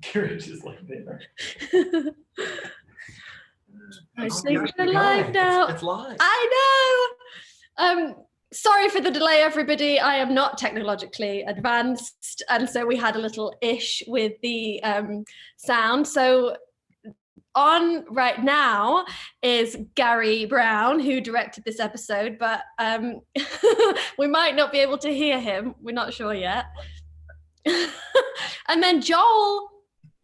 spirit is like there. I think we're live now. It's live. I know. Sorry for the delay, everybody. I am not technologically advanced, and so we had a little ish with the sound. So on right now is Gary Brown, who directed this episode, but we might not be able to hear him. We're not sure yet. And then Joel,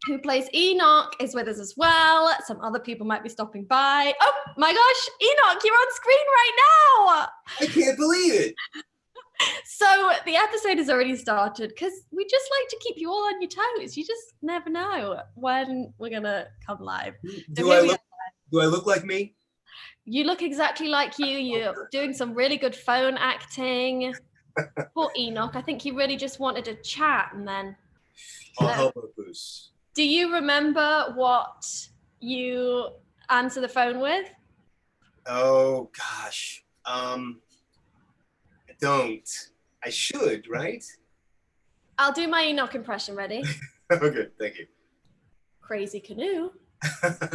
who plays Enoch, is with us as well. Some other people might be stopping by. Oh my gosh, Enoch, you're on screen right now. I can't believe it. So the episode has already started because we just like to keep you all on your toes. You just never know when we're gonna come live. Do I look like me? You look exactly like you. You're doing some really good phone acting. Poor Enoch. I think he really just wanted to chat, and then I'll help her boost. Do you remember what you answer the phone with? Oh gosh. I don't. I should, right? I'll do my Enoch impression. Ready? Okay, thank you. Crazy canoe.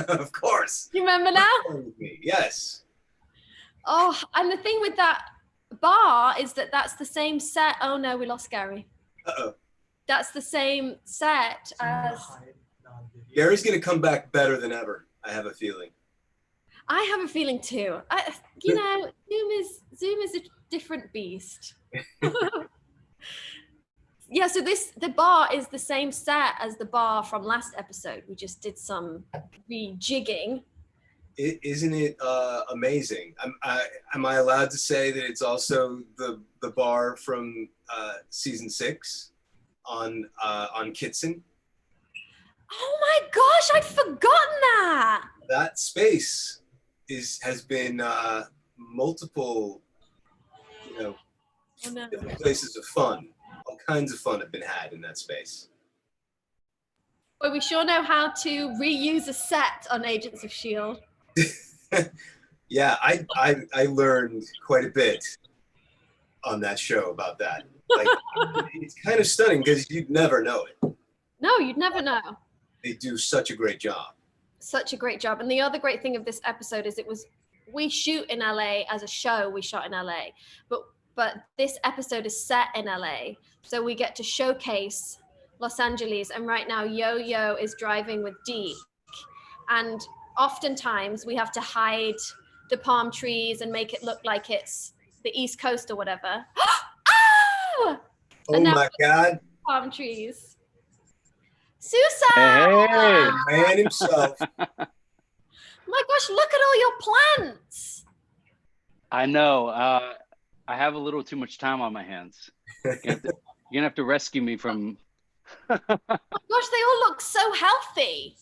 Of course. You remember now? Yes. Oh, and the thing with that bar is that that's the same set. Oh no, we lost Gary. Uh-oh. That's the same set as... Gary's gonna come back better than ever. I have a feeling. I have a feeling too. You know, Zoom is a different beast. Yeah, so the bar is the same set as the bar from last episode. We just did some rejigging. Isn't it amazing? Am I allowed to say that it's also the bar from season 6 on Kitson? Oh my gosh, I'd forgotten that. That space has been multiple, different places of fun. All kinds of fun have been had in that space. Well, we sure know how to reuse a set on Agents of Shield. Yeah, I learned quite a bit on that show about that. Like, it's kind of stunning because you'd never know it. No, you'd never know. They do such a great job. Such a great job. And the other great thing of this episode is we shoot in LA as a show. We shot in LA, but this episode is set in LA, so we get to showcase Los Angeles. And right now, Yo-Yo is driving with Deke, and oftentimes we have to hide the palm trees and make it look like it's the East Coast or whatever. Oh my God! Palm trees. Susa! Hey, man himself. My gosh, look at all your plants. I know. I have a little too much time on my hands. You're gonna have to rescue me from... Oh my gosh, they all look so healthy.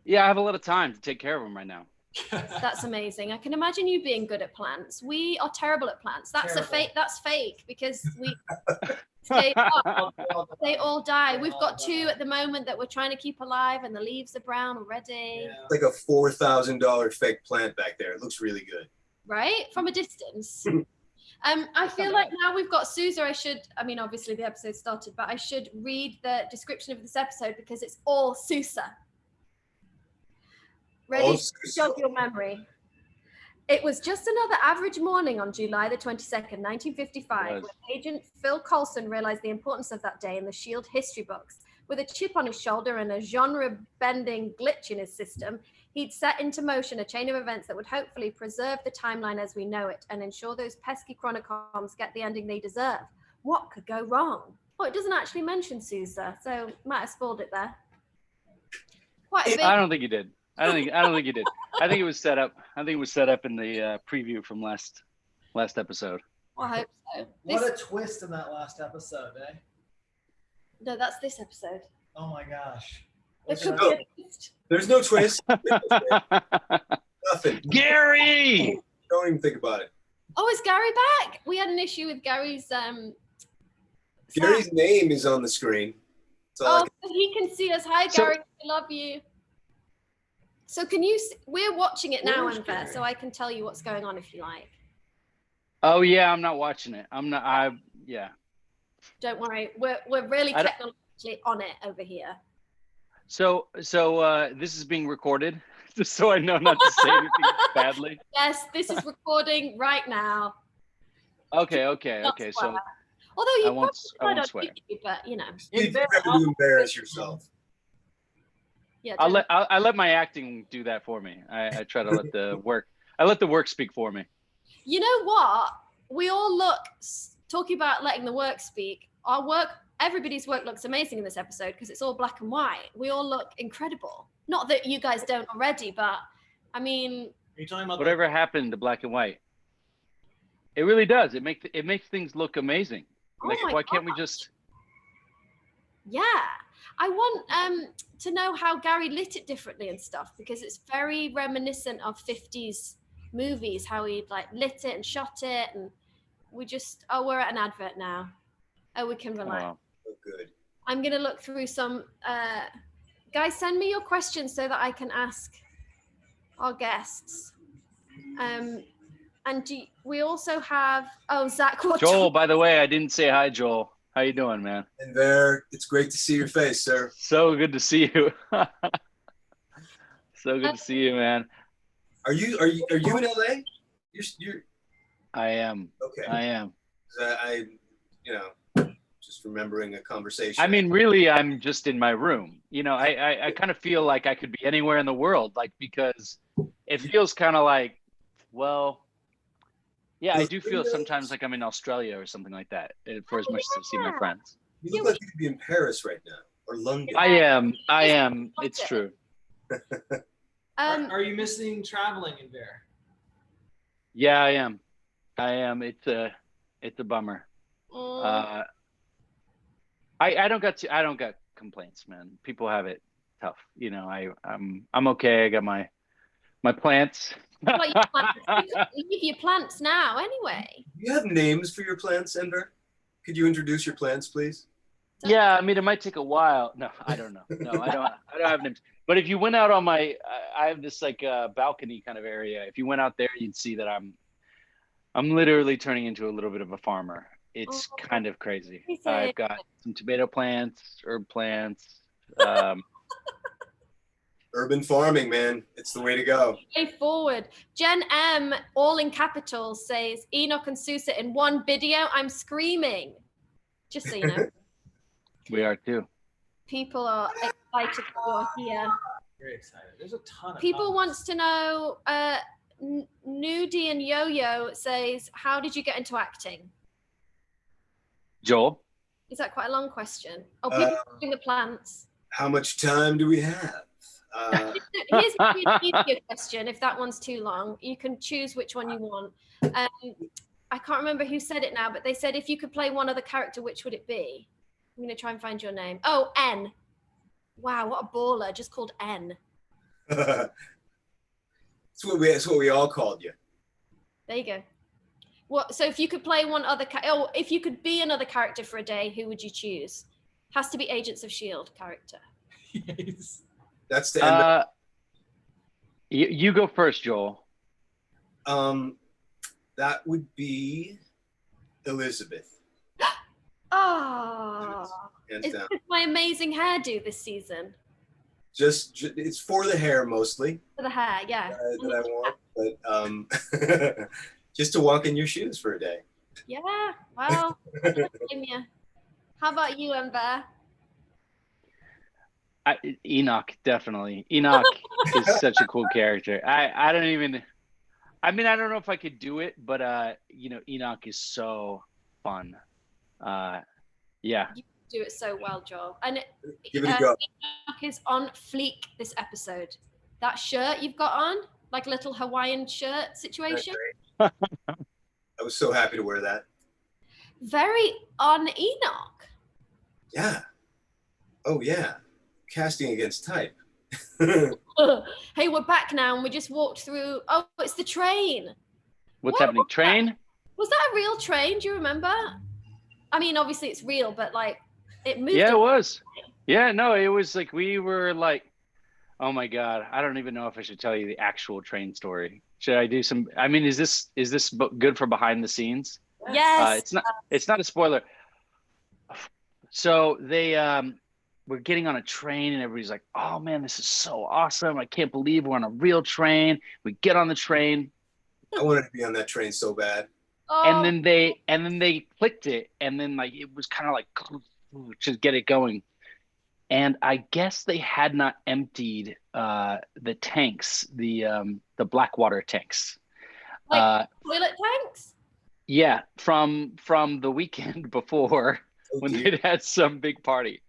Yeah, I have a lot of time to take care of them right now. That's amazing. I can imagine you being good at plants. We are terrible at plants. That's fake. That's fake because they all die. We've got 2 at the moment that we're trying to keep alive, and the leaves are brown already. Yeah. It's like a $4,000 fake plant back there. It looks really good. Right? From a distance. I feel like now we've got Susa, obviously the episode started, but I should read the description of this episode because it's all Susa. Ready to jog your memory. It was just another average morning on July the 22nd, 1955, when Agent Phil Coulson realized the importance of that day in the SHIELD history books. With a chip on his shoulder and a genre-bending glitch in his system, he'd set into motion a chain of events that would hopefully preserve the timeline as we know it and ensure those pesky chronocoms get the ending they deserve. What could go wrong? Well, it doesn't actually mention Susa, so might have spoiled it there. I don't think you did. I don't think you did. I think it was set up. I think it was set up in the preview from last episode. I hope so. What a twist in that last episode, eh? No, that's this episode. Oh my gosh. There's no twist. Nothing. Gary! Don't even think about it. Oh, is Gary back? We had an issue with Gary's Gary's name is on the screen. So he can see us. Hi, Gary. We love you. So can you, we're watching it now, Enver, so I can tell you what's going on if you like. Oh yeah, I'm not watching it. Yeah. Don't worry, we're really technologically on it over here. So this is being recorded, just so I know not to say anything badly. Yes, this is recording right now. Okay. Not So swear. Although you I won't probably on swear. YouTube, but you know. You prefer to embarrass yourself. Yeah. I let my acting do that for me. I try to let the work speak for me. You know what? We all look, talking about letting the work speak, everybody's work looks amazing in this episode because it's all black and white. We all look incredible. Not that you guys don't already, but I mean. Are you talking about whatever happened to black and white? It really does. It makes things look amazing. Like, why can't we just? Yeah, I want to know how Gary lit it differently and stuff, because it's very reminiscent of 50s movies, how he like lit it and shot it, and we're at an advert now. Oh, we can relax. Oh. Oh, good. I'm gonna look through some. Guys, send me your questions so that I can ask our guests. And we also have Zach. Joel, by the way, I didn't say hi, Joel. How you doing, man? And there, it's great to see your face, sir. So good to see you. So good to see you, man. Are you in LA? You're. I am. Okay. I am. I just remembering a conversation. I mean, really, I'm just in my room. I kind of feel like I could be anywhere in the world, like, because it feels kind of like, well, yeah, I do feel sometimes like I'm in Australia or something like that, for as much as I see my friends. You look like you could be in Paris right now or London. I am. It's true. Are you missing traveling in there? Yeah, I am. It's a bummer. I don't got complaints, man. People have it tough. I'm okay. I got my plants. What, your plants? You could leave your plants now anyway. Do you have names for your plants, Ender? Could you introduce your plants, please? Yeah, I mean, it might take a while. No, I don't know. No, I don't have names. But if you went out on I have this like balcony kind of area. If you went out there, you'd see that I'm literally turning into a little bit of a farmer. It's kind of crazy. I've got some tomato plants, herb plants. Urban farming, man. It's the way to go. Way forward. Jen M, all in capitals, says Enoch and Susa in one video. I'm screaming. Just so you know. We are too. People are excited that you're here. Very excited. There's a ton of People wants to know, Nudie and Yo-Yo says, how did you get into acting? Joel? Is that quite a long question? Oh, people are doing the plants. How much time do we have? Here's a really easier question. If that one's too long, you can choose which one you want. I can't remember who said it now, but they said if you could play one other character, which would it be? I'm going to try and find your name. Oh, N. Wow, what a baller. Just called N. That's what we all called you. There you go. What? So if you could play one other, if you could be another character for a day, who would you choose? Has to be Agents of Shield character. Yes. That's the end. You go first, Joel. That would be Elizabeth. Oh, Hands is down. this my amazing hairdo this season? Just it's for the hair mostly. For the hair, yeah. That I want, but just to walk in your shoes for a day. Yeah, well, I don't blame you. How about you, Ember? Enoch, definitely. Enoch is such a cool character. I don't know if I could do it, but Enoch is so fun. Yeah. You do it so well, Joel. And Give it a go. Enoch is on fleek this episode. That shirt you've got on, like a little Hawaiian shirt situation. I was so happy to wear that. Very on Enoch. Yeah. Oh yeah. Casting against type. Hey, we're back now, and we just walked through. Oh, it's the train. What's happening? Train? Was that a real train? Do you remember? I mean, obviously it's real, but like it moved. Yeah, it was. Yeah, no, it was like we were like, oh my God, I don't even know if I should tell you the actual train story. Should I do some? I mean, is this good for behind the scenes? Yes. It's not a spoiler. So they we're getting on a train and everybody's like, oh man, this is so awesome. I can't believe we're on a real train. We get on the train. I wanted to be on that train so bad. Oh, And then they clicked it, and then like it was kind of like to get it going. And I guess they had not emptied the tanks, the Blackwater tanks. like toilet tanks? Yeah, from the weekend before when they'd had some big party.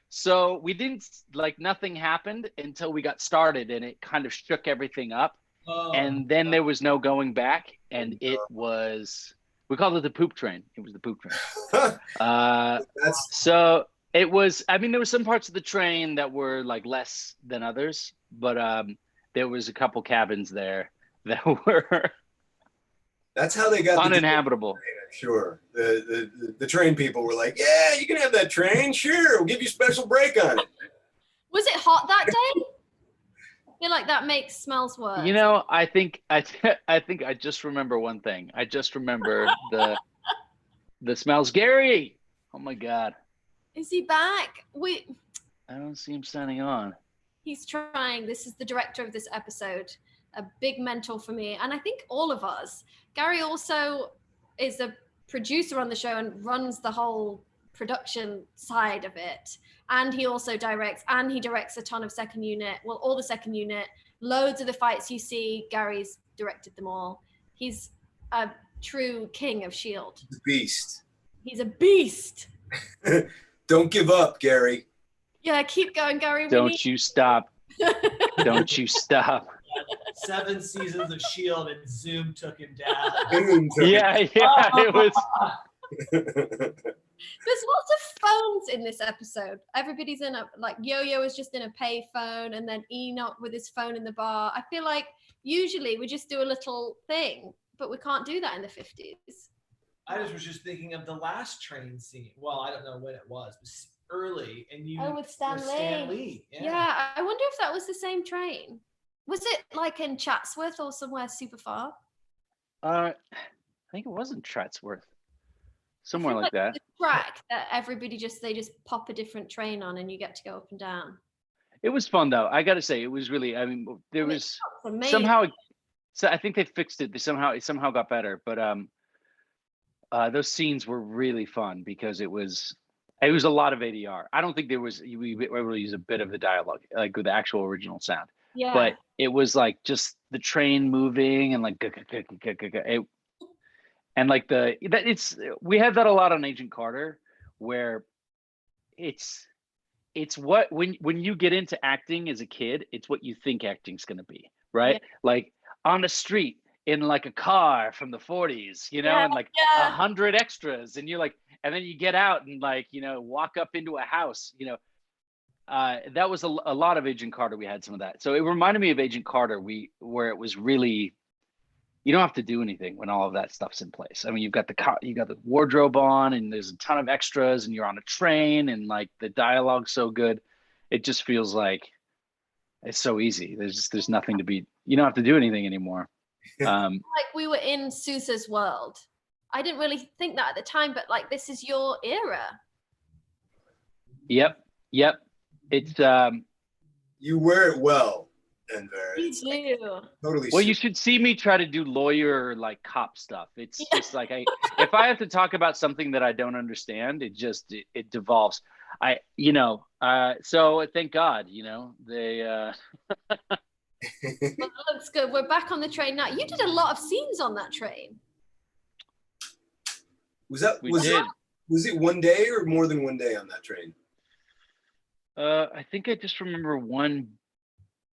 So we didn't, like, nothing happened until we got started, and it kind of shook everything up. Oh, And then there was no going back, and it was, we called it the poop train. It was the poop train. So it was, I mean, there were some parts of the train that were like less than others, but there was a couple cabins there that were That's how they got uninhabitable. I'm sure. The train people were like, yeah, you can have that train. Sure, we'll give you a special break on it. Was it hot that day? I feel like that makes smells worse. You know, I think I just remember one thing. I just remember the smells. Gary, oh my God. Is he back? I don't see him signing on. He's trying. This is the director of this episode, a big mentor for me, and I think all of us. Gary also is a producer on the show and runs the whole production side of it. And he also directs, and he directs a ton of second unit. Well, all the second unit, loads of the fights you see, Gary's directed them all. He's a true king of S.H.I.E.L.D. The beast. He's a beast. Don't give up, Gary. Yeah, keep going, Gary. Don't you stop. Don't you stop. 7 seasons of S.H.I.E.L.D. and Zoom took him down. Yeah, it was. There's lots of phones in this episode. Everybody's in Yo-Yo is just in a pay phone, and then Enoch with his phone in the bar. I feel like usually we just do a little thing, but we can't do that in the 50s. I was just thinking of the last train scene. Well, I don't know when it was, but early, and you. With Stan Lee. Yeah, I wonder if that was the same train. Was it like in Chatsworth or somewhere super far? I think it was in Chatsworth. Somewhere like that. The track that everybody just pop a different train on, and you get to go up and down. It was fun though. I got to say, it was really. I mean, there was somehow. So I think they fixed it. It somehow got better. But those scenes were really fun because it was a lot of ADR. I don't think we were able to use a bit of the dialogue, like with the actual original sound. Yeah. But it was like just the train moving and like and like we had that a lot on Agent Carter, where it's what when you get into acting as a kid, it's what you think acting's gonna be, right? Yeah. Like on the street in like a car from the 40s, you know, and like 100 extras, and you're like, and then you get out and like, you know, walk up into a house, you know. That was a lot of Agent Carter. We had some of that. So it reminded me of Agent Carter, where it was really, you don't have to do anything when all of that stuff's in place. I mean, you've got the wardrobe on, and there's a ton of extras, and you're on a train, and like the dialogue's so good. It just feels like it's so easy. There's nothing to be. You don't have to do anything anymore. Like we were in Susa's world. I didn't really think that at the time, but like this is your era. Yep. It's you wear it well, and You do. Totally. Well, you should see me try to do lawyer like cop stuff. It's just like if I have to talk about something that I don't understand, it devolves. So thank God, you know, they Well, that looks good. We're back on the train now. You did a lot of scenes on that train. Was it one day or more than one day on that train? I think I just remember one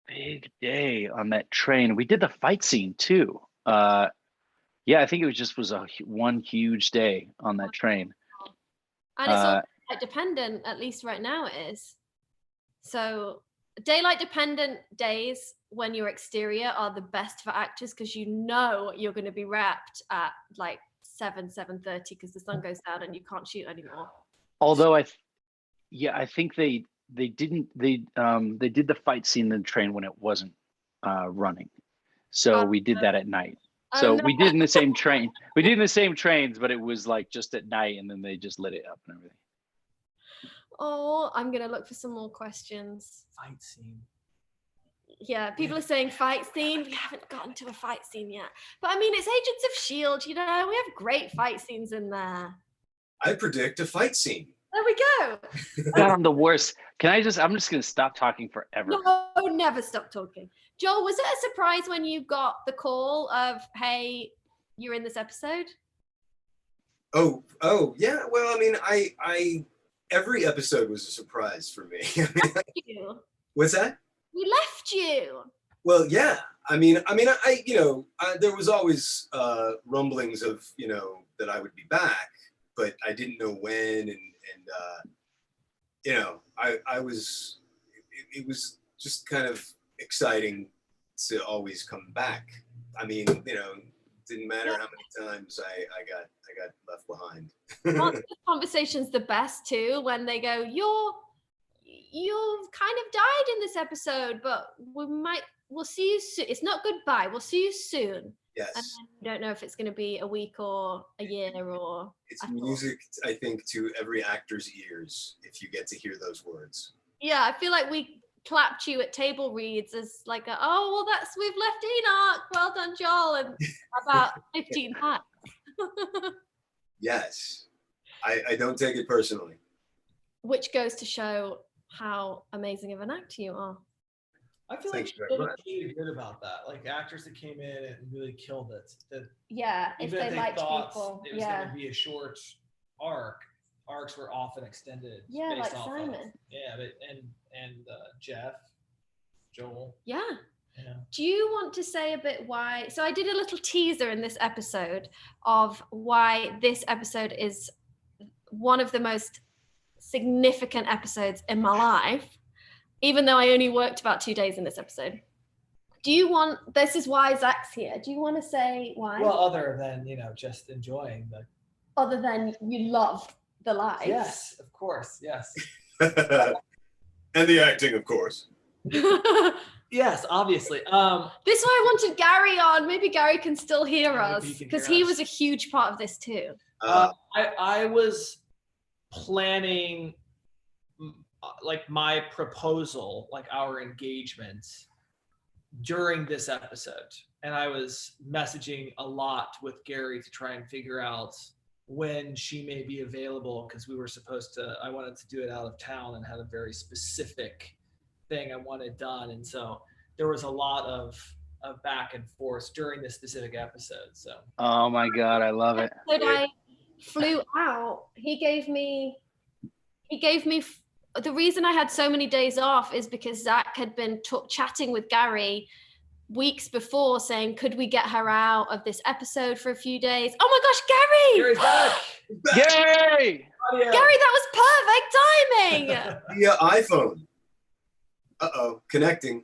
big day on that train. We did the fight scene too. I think it was one huge day on that train. And it's all daylight dependent, at least right now it is. So daylight dependent days when you're exterior are the best for actors, because you know you're going to be wrapped at like 7:30 because the sun goes down and you can't shoot anymore. Although I think they did the fight scene in the train when it wasn't running, so we did that at night. So we did in the same train. We did in the same trains, but it was like just at night, and then they just lit it up and everything. Oh, I'm gonna look for some more questions. Fight scene. Yeah, people are saying fight scene. We haven't gotten to a fight scene yet. But I mean, it's Agents of S.H.I.E.L.D., you know, we have great fight scenes in there. I predict a fight scene. There we go. God, I'm the worst. I'm just going to stop talking forever. No, never stop talking. Joel, was it a surprise when you got the call of, hey, you're in this episode? Oh, yeah. Well, I mean, I every episode was a surprise for me. I mean, You. what's that? We left you. Well, yeah. I mean, there was always rumblings of, that I would be back, but I didn't know when, and I was. It was just kind of exciting to always come back. I mean, didn't matter how many times I got left behind. Aren't the conversations the best too when they go, you've kind of died in this episode, but we'll see you soon. It's not goodbye. We'll see you soon. Yes. And then you don't know if it's going to be a week or a year or. It's music, I think, to every actor's ears if you get to hear those words. Yeah, I feel like we clapped you at table reads as like, we've left Enoch. Well done, Joel. And about 15 hats. Yes. I don't take it personally. Which goes to show how amazing of an actor you are. I feel Thanks like very you're much. really good about that. Like actors that came in and really killed it. That Yeah, if even they liked thought people. it was going to be a short arc, arcs were often extended. Yeah, based like off Simon. Of, yeah, but and Jeff, Joel. Yeah. Yeah. Do you want to say a bit why? So I did a little teaser in this episode of why this episode is one of the most significant episodes in my life, even though I only worked about 2 days in this episode. This is why Zach's here. Do you want to say why? Well, other than, just enjoying the. Other than you love the live. Yes, of course. Yes. And the acting, of course. Yes, obviously. This is why I wanted Gary on. Maybe Gary can still hear us because he was a huge part of this too. I was planning like my proposal, like our engagement during this episode. And I was messaging a lot with Gary to try and figure out when she may be available, because I wanted to do it out of town and had a very specific thing I wanted done. And so there was a lot of back and forth during this specific episode. So. Oh my God, I love it. When I flew out, he gave me the reason I had so many days off is because Zach had been chatting with Gary weeks before saying, could we get her out of this episode for a few days? Oh my gosh, Gary! Gary's back! Yay! Gary, that was perfect timing! Via iPhone. Uh-oh, connecting.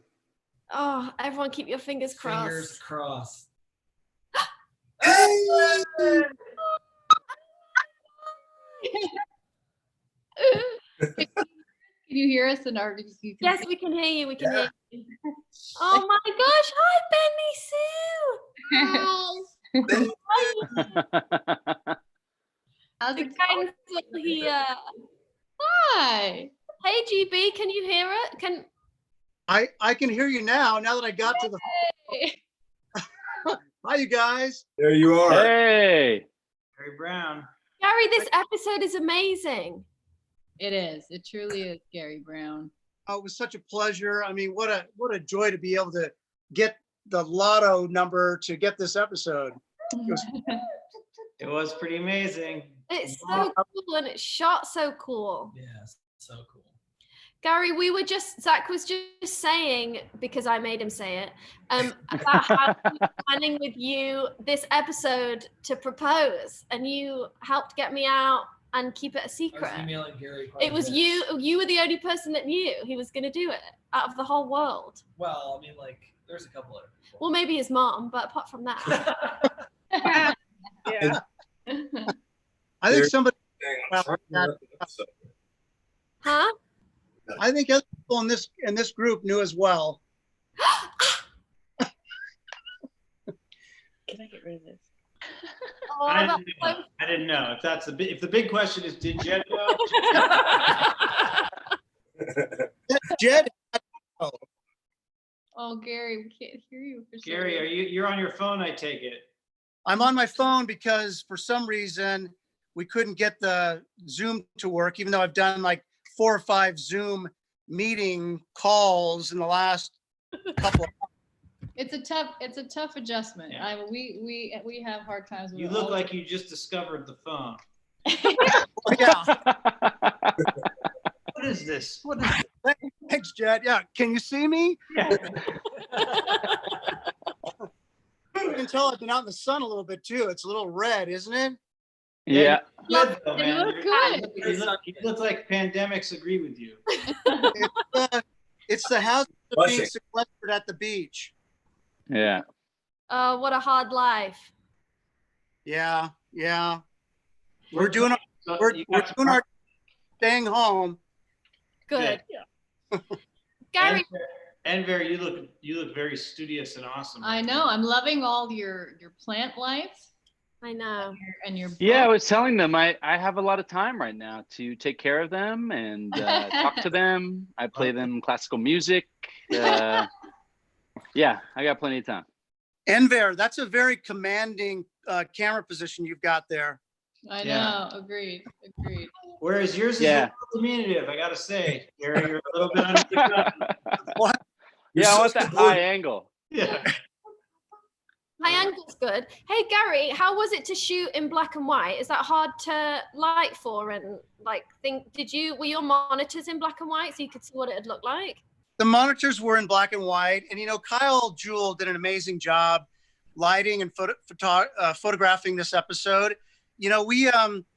Oh, everyone keep your fingers crossed. Fingers crossed. Hey! Can you hear us? Yes, we can hear you. We can hear you. Oh my gosh! Hi, Benny Sue. Hi. How's The it gang's still here. Hi. Hey, GB, can you hear it? I can hear you now that I got to the. Hi, you guys. There you are. Hey! Gary Brown. Gary, this episode is amazing. It is. It truly is, Gary Brown. Oh, it was such a pleasure. I mean, what a joy to be able to get the lotto number to get this episode. It was pretty amazing. It's so cool and it's shot so cool. Yes, so cool. Gary, Zach was just saying, because I made him say it, about how we were planning with you this episode to propose, and you helped get me out and keep it a secret. I was emailing Gary quite It was a bit. you were the only person that knew he was going to do it out of the whole world. Well, I mean, like, there's a couple other people. Well, maybe his mom, but apart from that. Yeah. I think somebody. Huh? I think other people in this group knew as well. Can I get rid of this? Oh, I that's didn't know. I didn't know. If the big question is, did Jed go? Jed, Oh, Gary, we can't hear you. For some Gary, reason. you're on your phone, I take it. I'm on my phone because for some reason we couldn't get the Zoom to work, even though I've done like 4 or 5 Zoom meeting calls in the last couple of It's a tough adjustment. Yeah. We have hard times with You it look all like you just discovered the phone. yeah. What is this? What is this? Thanks, Jed. Yeah. Can you see me? Yeah. You can tell I've been out in the sun a little bit too. It's a little red, isn't it? Yeah. Good though, You man. look You're- good. You look like pandemics agree with you. It's the house of being Blushing. sequestered at the beach. Yeah. Oh, what a hard life. Yeah. Yeah. We're doing So we're you we're got doing our staying home. Good. Good. Gary, Enver, you look very studious and awesome. I know. I'm loving all your plant life I know. and your Yeah, I book. was telling them I have a lot of time right now to take care of them and talk to them. I play them classical music. Yeah, I got plenty of time. Enver, that's a very commanding camera position you've got there. I Yeah. know. Agreed. Whereas yours is Yeah. a little diminutive, I gotta say. Gary, you're a little bit under the gun. You're Yeah, I so want that high subordinate. angle. Yeah. High angle's good. Hey, Gary, how was it to shoot in black and white? Is that hard to light for and like were your monitors in black and white so you could see what it'd look like? The monitors were in black and white, and Kyle Jewell did an amazing job lighting and photographing this episode. We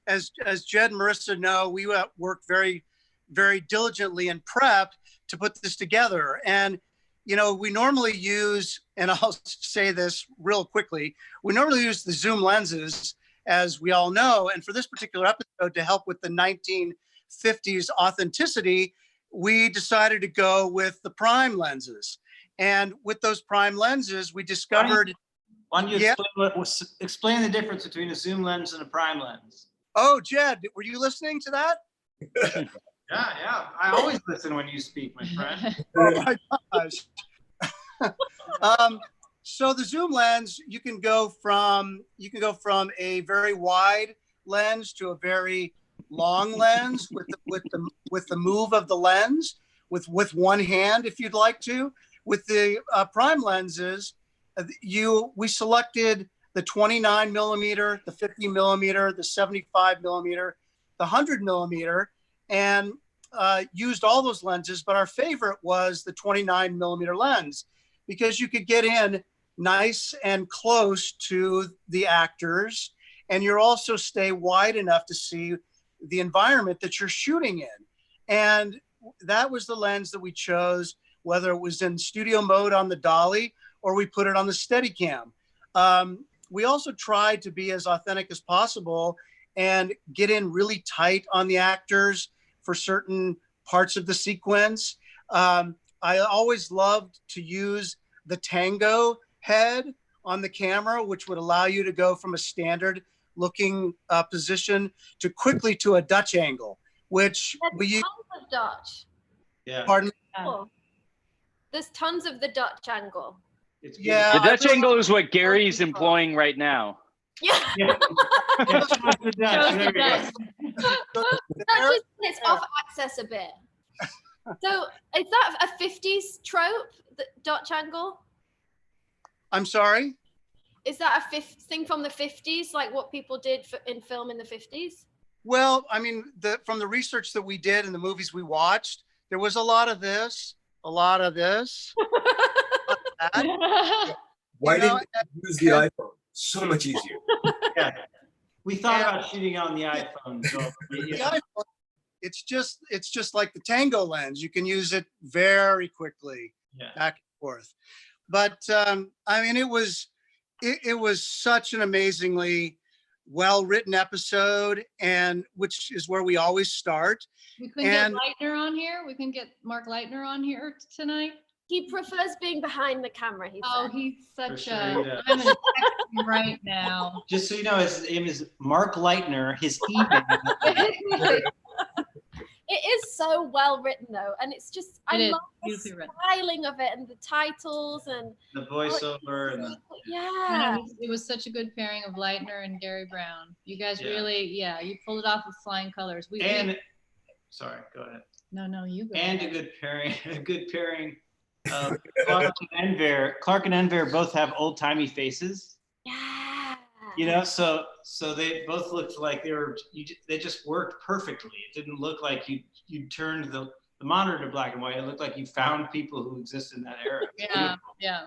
as Jed and Marissa know, we work very, very diligently in prep to put this together. And we normally use, and I'll say this real quickly, we normally use the zoom lenses, as we all know. And for this particular episode, to help with the 1950s authenticity, we decided to go with the prime lenses. And with those prime lenses, we discovered. Why don't you Yeah. explain the difference between a zoom lens and a prime lens? Oh, Jed, were you listening to that? Yeah. I always listen when you speak, my friend. Oh my gosh. So the zoom lens, you can go from a very wide lens to a very long lens with the move of the lens with one hand if you'd like to. With the prime lenses, we selected the 29 millimeter, the 50 millimeter, the 75 millimeter, the 100 millimeter, and used all those lenses. But our favorite was the 29 millimeter lens because you could get in nice and close to the actors, and you're also stay wide enough to see the environment that you're shooting in. And that was the lens that we chose, whether it was in studio mode on the dolly or we put it on the Steadicam. We also tried to be as authentic as possible and get in really tight on the actors for certain parts of the sequence. I always loved to use the tango head on the camera, which would allow you to go from a standard looking position to quickly to a Dutch angle, which we use. Tons of Dutch. Yeah. Pardon me? Oh. There's tons of the Dutch angle. It's Yeah. The Dutch angle is what Gary's employing right now. Yeah. Yeah. Yeah, show us the Dutch. There we go. Dutch is it's off access a bit. So is that a 50s trope, the Dutch angle? I'm sorry? Is that a thing from the 50s, like what people did in film in the 50s? Well, I mean, from the research that we did and the movies we watched, there was a lot of this, a lot of this. A lot of that. Why You know, didn't you use the iPhone? So much easier. Yeah. We thought about shooting on the iPhone. So, The yeah. iPhone, it's just like the tango lens. You can use it very quickly, Yeah. back and forth. But I mean, it was such an amazingly well-written episode, and which is where we always start. We couldn't get And- Leitner on here. We can get Mark Leitner on here tonight. He prefers being behind the camera. He Oh, said. he's such sure a. he does. I'm gonna text him right now. Just so you know, his name is Mark Leitner. His email. It is so well written though, and it's just I It is love the beautifully written. styling of it and the titles and The voiceover and the, yeah. It was such a good pairing of Leitner and Gary Brown. You guys Yeah. really, you pulled it off with flying colors. and sorry, go ahead. no, you go. And a ahead. good pairing. Clark and Enver both have old timey faces. Yeah. You know, so they both looked like they just worked perfectly. It didn't look like you turned the monitor to black and white. It looked like you found people who exist in that era. Yeah.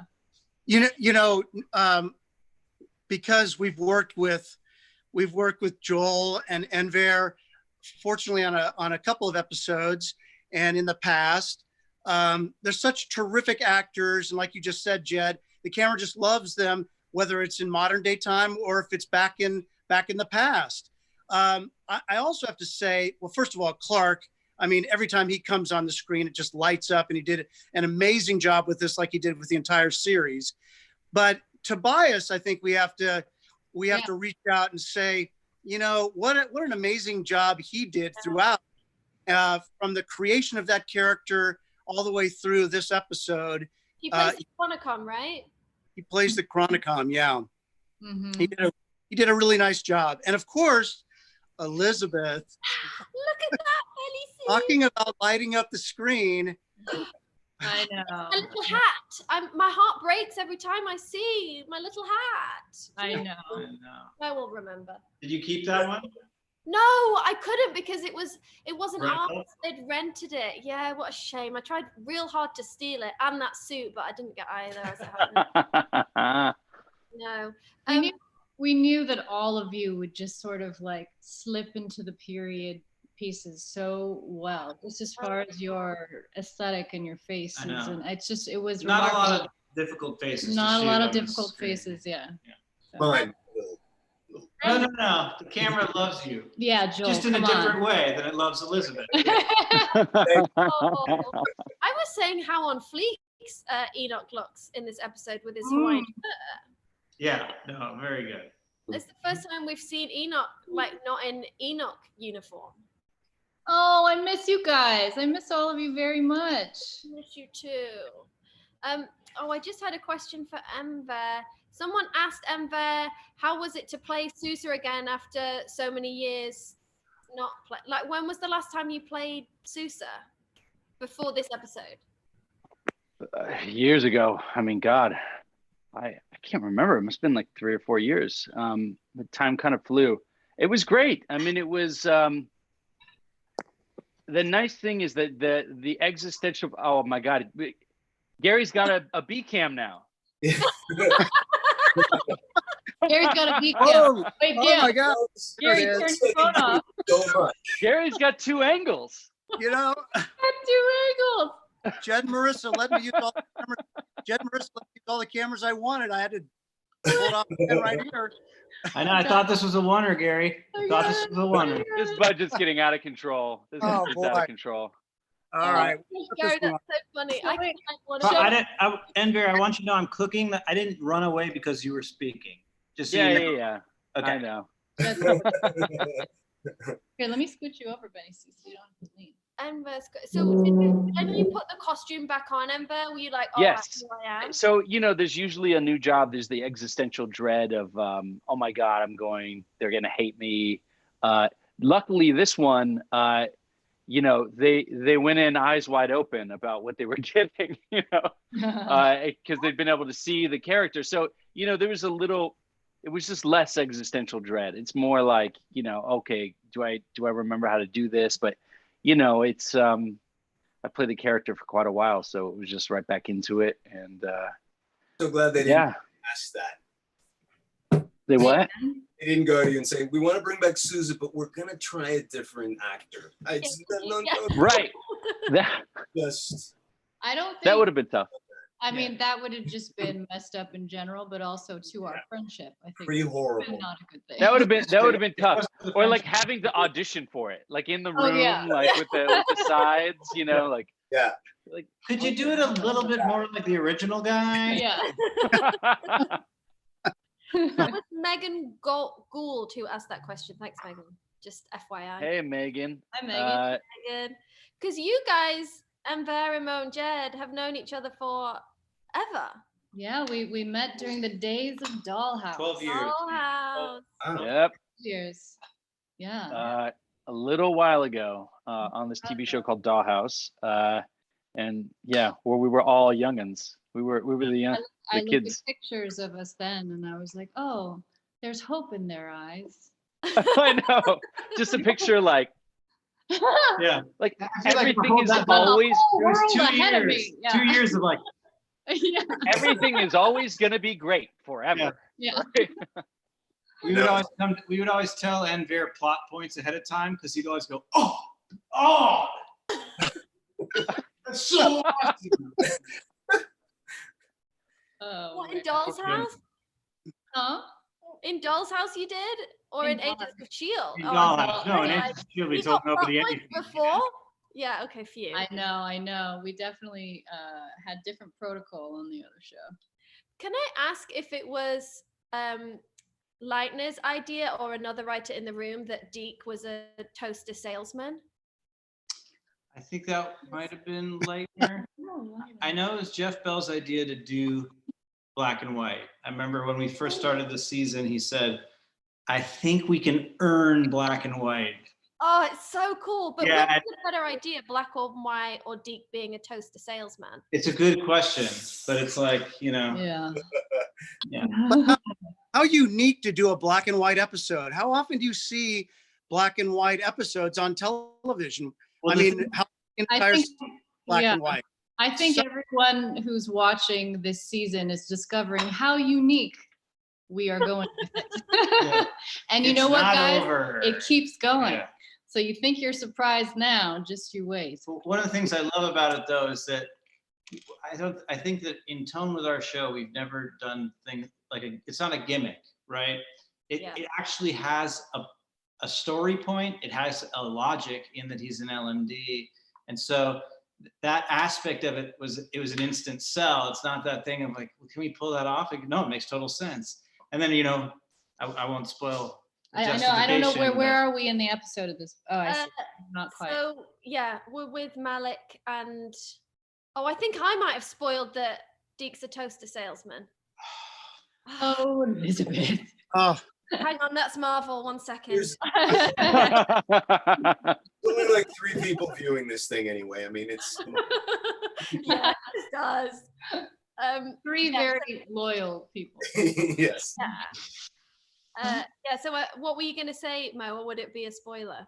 Because we've worked with Joel and Enver, fortunately on a couple of episodes, and in the past, they're such terrific actors, and like you just said, Jed, the camera just loves them, whether it's in modern day time or if it's back in the past. I also have to say, well, first of all, Clark, I mean, every time he comes on the screen, it just lights up, and he did an amazing job with this, like he did with the entire series. But Tobias, I think we have to reach out and say, you know, what an amazing job he did throughout, from the creation of that character all the way through this episode. He plays the Chronicom, right? He plays the Chronicom, yeah. Mm-hmm. He did a really nice job. And of course, Elizabeth. Look at that, Ellie. Talking about lighting up the screen. I know. My little hat. My heart breaks every time I see my little hat. I know. I will remember. Did you keep that one? No, I couldn't because it wasn't Rental? ours. They'd rented it. Yeah, what a shame. I tried real hard to steal it and that suit, but I didn't get either as it happened. No. We knew that all of you would just sort of like slip into the period pieces so well, just as far as your aesthetic and your faces, and it was not remarkable. a lot of difficult faces. Not to a lot shoot of on the difficult screen. faces, yeah. Fine. No. The camera loves you. Yeah, Joel. Just in a come on. different way than it loves Elizabeth. Oh, I was saying how on fleek Enoch looks in this episode with his Hawaiian shirt. Yeah, no, very good. It's the first time we've seen Enoch not in Enoch uniform. Oh, I miss you guys. I miss all of you very much. Miss you too. I just had a question for Enver. Someone asked Enver, how was it to play Susa again after so many years not play? Like, when was the last time you played Susa before this episode? Years ago. I mean, God, I can't remember. It must have been like 3 or 4 years. The time kind of flew. It was great. I mean, it was, the nice thing is that the existential, oh my God, Gary's got a B cam now. Gary's got a beat Oh, Wait, oh my God. Gary, turn your phone off. So much. Gary's got 2 angles. You know, Two angles. Jed Marissa let me use all the cameras. Jed Marissa let me use all the cameras I wanted. I had to pull it off right here. I know. I thought this was a wonder, Gary. I thought this was a wonder. This budget's getting out of control. This Oh, budget's out boy. of control. All right. Gary, that's so funny. I can't want to But show Enver, I want you to know I'm cooking. I didn't run away because you were speaking. Just so you know. Yeah. Okay. I know. Here, let me scoot you over, Benny, so you don't have to lean. Enver. So when you put the costume back on, Enver, were you like, oh, Yes. here I am? So, there's usually a new job. There's the existential dread of, oh my God, they're going to hate me. Luckily, this one, they went in eyes wide open about what they were getting, because they'd been able to see the character. So, there was it was just less existential dread. It's more like, okay, do I remember how to do this? But, it's, I played the character for quite a while, so it was just right back into it. And So glad they didn't ask that. They what? They didn't go to you and say, we want to bring back Susa, but we're going to try a different actor. No. Right. Just, I don't think That would have been tough. I mean, that would have just been messed up in general, but also to our friendship. I think pretty it's horrible. not a good thing. That would have been tough. Or like having to audition for it, like in the room, like with the sides, like Yeah. Like, Could you do it a little bit more like the original guy? Yeah. That was Megan Gould who asked that question. Thanks, Megan. Just FYI. hey, Megan. Hi, Megan. Megan. Because you guys and Vera, Mo, and Jed have known each other for ever. Yeah, we met during the days of Dollhouse. 12 years. Dollhouse. Oh. Yep. Years. Yeah. A little while ago on this TV show called Dollhouse. And yeah, where we were all youngins. We were the young I the looked kids. at pictures of us then, and I was like, oh, there's hope in their eyes. I know. Just a picture like Yeah. like I feel like everything is I've got the always whole It was world 2 ahead of years. me. Yeah. 2 years of like, Yeah. everything is always gonna be great forever. Yeah. we would always tell Enver plot points ahead of time because he'd always go, oh, that's so awesome. Oh, What, in man. Doll's House? Huh? In Doll's House you did? Or in In Doll's- Agents of S.H.I.E.L.D.? In Oh, I Dollhouse. thought- No, in I- Agents of S.H.I.E.L.D. we you told got nobody plot anything. points before? Yeah, okay, few. I know. We definitely had different protocol on the other show. Can I ask if it was Leitner's idea or another writer in the room that Deke was a toaster salesman? I think that might have been later. I know it was Jeff Bell's idea to do black and white. I remember when we first started the season, he said, I think we can earn black and white. Oh, it's so cool. But Yeah, which is a better idea, black or white or Deke being a toaster salesman? It's a good question, but it's like, Yeah. yeah. How unique to do a black and white episode. How often do you see black and white episodes on television? Well, I the mean, thing- how I entire think, black yeah, and white. I think So- everyone who's watching this season is discovering how unique we are going with it. Yeah. And you It's know what, not guys? over. It keeps going. Yeah. So you think you're surprised now, just you wait. So one of the things I love about it though is that I think that in tone with our show, we've never done things like it's not a gimmick, right? It Yeah. it actually has a story point. It has a logic in that he's an LMD, and so that aspect of it was an instant sell. It's not that thing of like, well, can we pull that off? Like, no, it makes total sense. And then I won't spoil. the I know. I don't know justification, where but- are we in the episode of this? Oh, I see. Not quite. So yeah, we're with Malik and I think I might have spoiled that Deke's a toaster salesman. Oh, Elizabeth. Oh, Hang on, that's Marvel. 1 second. There's only like 3 people viewing this thing anyway. I mean, it's Yeah, it does. Three Yeah. very loyal people. yes. Yeah. Yeah. So, what were you going to say, Mo? Or would it be a spoiler?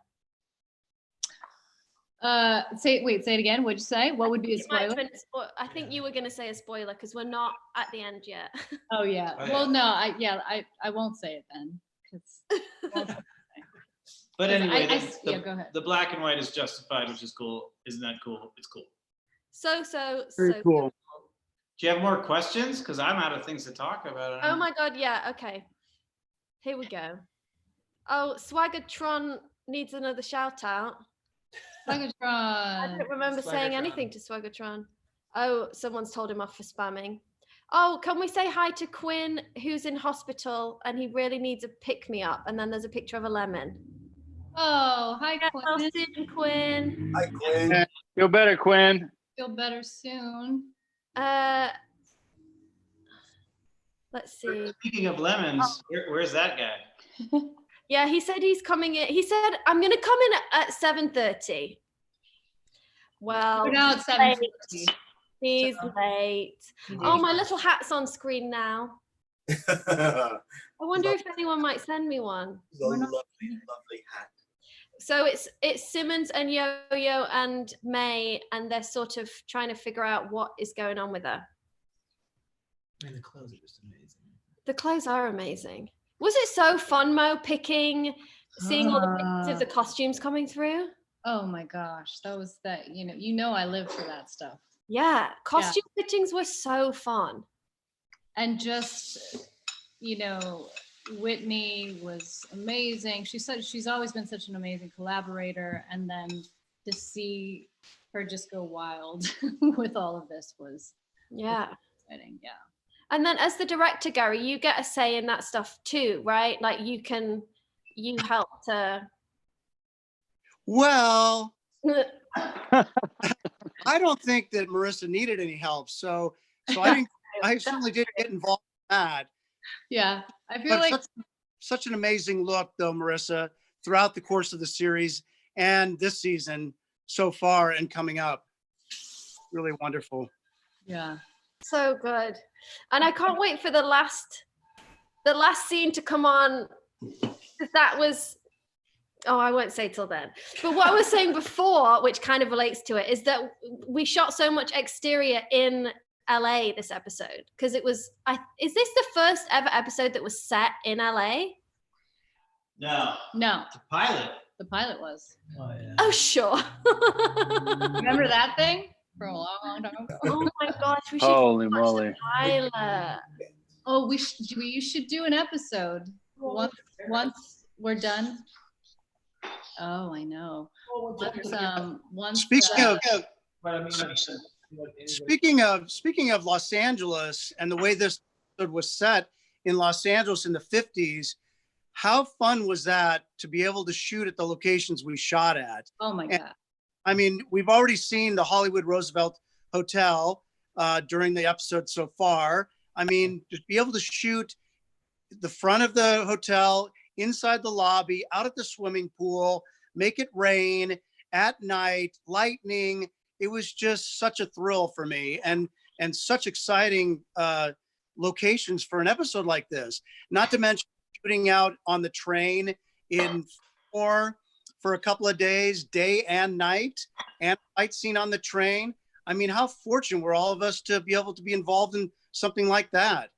Say it again. What'd you say? What would be a It might have spoiler? been I think you were going to say a spoiler because we're not at the end yet. Oh yeah. Oh, Well, yeah. no, I won't say it then. 'Cause- But anyway, yeah, go ahead. the black and white is justified, which is cool. Isn't that cool? It's cool. So very cool. Do you have more questions? Because I'm out of things to talk about. Oh my God. Yeah. Okay. Here we go. Oh, Swaggertron needs another shout out. I Megatron. don't remember saying Swaggertron. anything to Swaggertron. Oh, someone's told him off for spamming. Oh, can we say hi to Quinn, who's in hospital and he really needs a pick me up? And then there's a picture of a lemon. Oh, hi, Get well Quinn. soon, Quinn. Hi, Quinn. Feel better, Quinn. Feel better soon. Let's see. Speaking of lemons, where's that guy? Yeah, he said he's coming in. He said, I'm going to come in at 7:30. Well, We're now at he's 7:50. late. He's late. Oh, my little hat's on screen now. I wonder if anyone might send me one. Lovely, lovely hat. So it's Simmons and Yo-Yo and May, and they're sort of trying to figure out what is going on with her. And the clothes are just amazing. The clothes are amazing. Was it so fun, Mo, seeing all the pictures of the costumes coming through? Oh my gosh, that was that. You know, I live for that stuff. Yeah, costume fittings were so fun. And just, Whitney was amazing. She's always been such an amazing collaborator, and then to see her just go wild with all of this was Yeah. exciting. Yeah. And then as the director, Gary, you get a say in that stuff too, right? Like you help to. Well, I don't think that Marissa needed any help. So I certainly didn't get involved in that. Yeah. I feel But like such an amazing look though, Marissa, throughout the course of the series and this season so far and coming up. Really wonderful. yeah. So good. And I can't wait for the last scene to come on. That was, oh, I won't say till then. But what I was saying before, which kind of relates to it, is that we shot so much exterior in LA this episode. Because it was, is this the first ever episode that was set in LA? No, No, the pilot. the pilot was. Oh, yeah. Oh, sure. Remember that thing from a long, long time ago? Oh my gosh, we should Holy watch moly. the pilot. Oh, you should do an episode once we're done. Oh, I know. Once Speaking of But I mean, speaking of Los Angeles and the way this episode was set in Los Angeles in the 50s, how fun was that to be able to shoot at the locations we shot at? oh my God. I mean, we've already seen the Hollywood Roosevelt Hotel during the episode so far. I mean, to be able to shoot the front of the hotel, inside the lobby, out at the swimming pool, make it rain at night, lightning. It was just such a thrill for me and such exciting locations for an episode like this. Not to mention shooting out on the train in for a couple of days, day and night, and fight scene on the train. I mean, how fortunate were all of us to be able to be involved in something like that.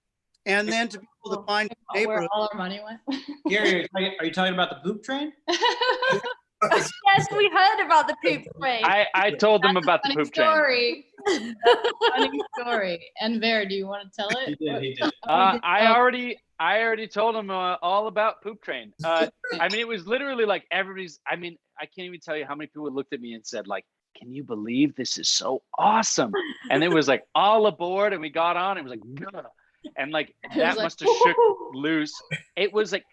And then to be able to find Where neighborhood. all our money went. Gary, are you talking about the poop train? Yes, we heard about the poop train. I told them about the Funny poop train. story. That's a funny story. And Ver, do you want to tell it? He did. I already told them all about poop train. I mean, it was literally like everybody's. I mean, I can't even tell you how many people looked at me and said, like, "Can you believe this is so awesome?" And it was like all aboard, and we got on. It was like, "Gah." And like that like, must have shook loose. It was like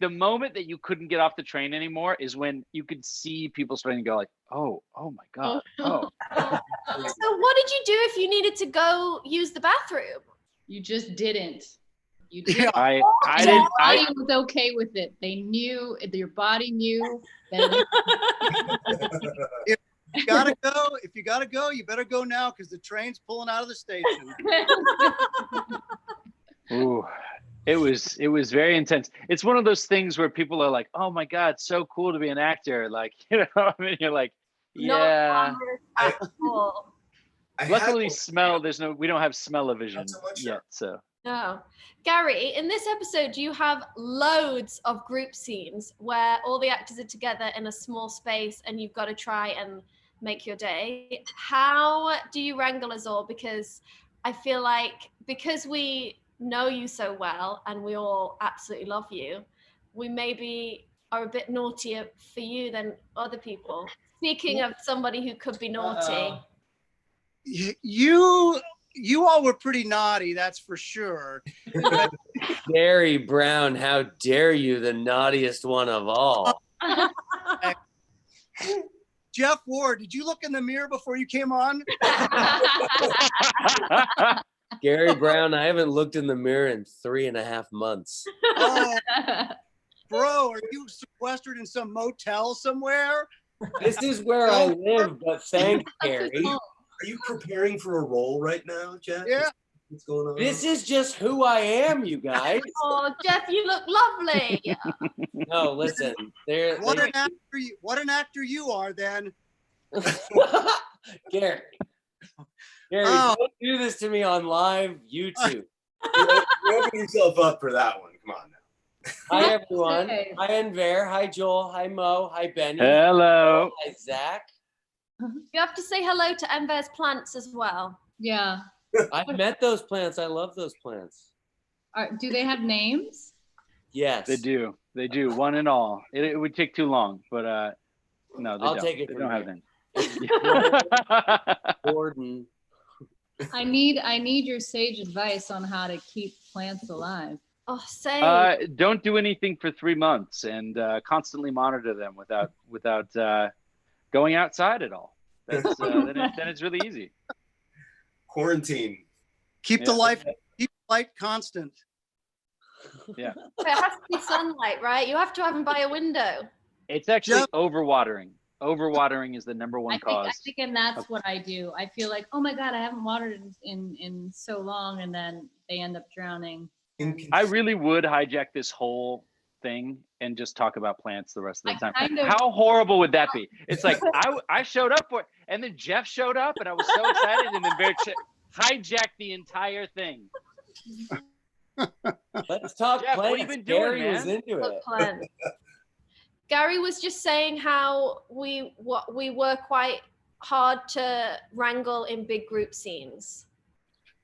the moment that you couldn't get off the train anymore is when you could see people starting to go like, "Oh my God, oh." So what did you do if you needed to go use the bathroom? You just didn't. You did. Yeah. I Your didn't. body was okay with it. They knew. Your body knew that. If you gotta go, you better go now because the train's pulling out of the station. Ooh, it was very intense. It's one of those things where people are like, "Oh my God, so cool to be an actor!" Like, you know, I mean, you're like, yeah. At all. Luckily, we don't have smell-o-vision Not so much, yet, so. No. Gary, in this episode, you have loads of group scenes where all the actors are together in a small space and you've got to try and make your day. How do you wrangle us all? Because I feel like because we know you so well and we all absolutely love you, we maybe are a bit naughtier for you than other people. Speaking of somebody who could be naughty. You all were pretty naughty, that's for sure. Gary Brown, how dare you, the naughtiest one of all. Jeff Ward, did you look in the mirror before you came on? Gary Brown, I haven't looked in the mirror in 3.5 months. Oh, bro, are you sequestered in some motel somewhere? This is where I live, but thanks, Gary. Are you preparing for a role right now, Jeff? Yeah. What's going on? This is just who I am, you guys. Oh, Jeff, you look lovely. No, listen. What an actor you are then. Gary, Oh. don't do this to me on live YouTube. You open yourself up for that one. Come on now. Hi, everyone. Okay. Hi, Enver. Hi, Joel. Hi, Mo. Hi, Benny. Hello. Hi, Zach. You have to say hello to Enver's plants as well. Yeah. I've met those plants. I love those plants. Do they have names? Yes. They do. One and all. It would take too long, but no, they I'll don't. take it They from don't have here. them. Gordon. I need your sage advice on how to keep plants alive. Oh, same. Don't do anything for 3 months and constantly monitor them without going outside at all. That's then it's really easy. Quarantine. Keep the light constant. Yeah. It has to be sunlight, right? You have to have them by a window. It's actually Yep. overwatering. Overwatering is the number 1 cause. I think, and that's what I do. I feel like, oh my God, I haven't watered in so long, and then they end up drowning. I really would hijack this whole thing and just talk about plants the rest of the time. kind of- How horrible would that be? It's like I showed up for it, and then Jeff showed up, and I was so excited, and then Bear hijacked the entire thing. Let's talk Jeff, what plants. you been doing, Gary was man? into it. Plants. Gary was just saying how we were quite hard to wrangle in big group scenes.